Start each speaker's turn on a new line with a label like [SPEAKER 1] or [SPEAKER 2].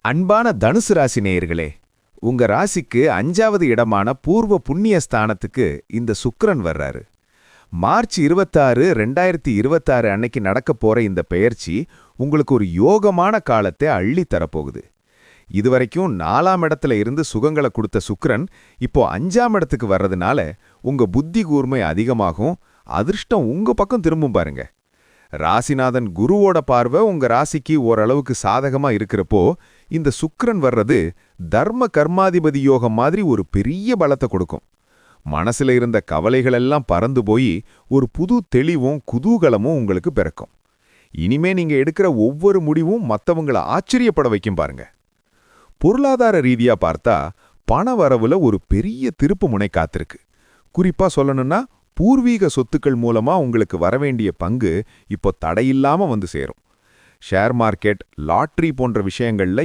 [SPEAKER 1] அன்பான தனுசு ராசி நேயர்களே, உங்க ராசிக்கு 5வது இடமான பூர்வ புண்ணிய ஸ்தானத்துக்கு இந்த சுக்கிரன் வர்றாரு. மார்ச் 26, 2026 அன்னைக்கு நடக்கப் போற இந்த பெயர்ச்சி உங்களுக்கு ஒரு யோகமான காலத்தை அள்ளித் தரப்போகுது. இதுவரைக்கும் 4ஆம் இடத்துல இருந்து சுகங்களை கொடுத்த சுக்கிரன் இப்போ 5ஆம் இடத்துக்கு வர்றதுனால உங்க புத்தி கூர்மை அதிகமாகும், அதிர்ஷ்டம் உங்க பக்கம் திரும்பும் பாருங்க. ராசிநாதன் குருவோட பார்வை உங்க ராசிக்கு ஓரளவுக்கு சாதகமா இருக்கிறப்போ இந்த சுக்கிரன் வர்றது தர்ம கர்மாதிபதி யோகம் மாதிரி ஒரு பெரிய பலத்தை கொடுக்கும். மனசுல இருந்த கவலைகளெல்லாம் பறந்து போய் ஒரு புது தெளிவும் குதூகலமும் உங்களுக்கு பிறக்கும். இனிமே நீங்க எடுக்கிற ஒவ்வொரு முடிவும் மத்தவங்கள ஆச்சரியப்பட வைக்கும் பாருங்க. பொருளாதார ரீதியா பார்த்தா பண வரவுல ஒரு பெரிய திருப்பு முனை காத்திருக்கு. குறிப்பா சொல்லணும்னா பூர்வீக சொத்துக்கள் மூலமா உங்களுக்கு வரவேண்டிய பங்கு இப்போ தடையில்லாம வந்து சேரும். ஷேர் மார்க்கெட், லாட்டரி போன்ற விஷயங்கள்ல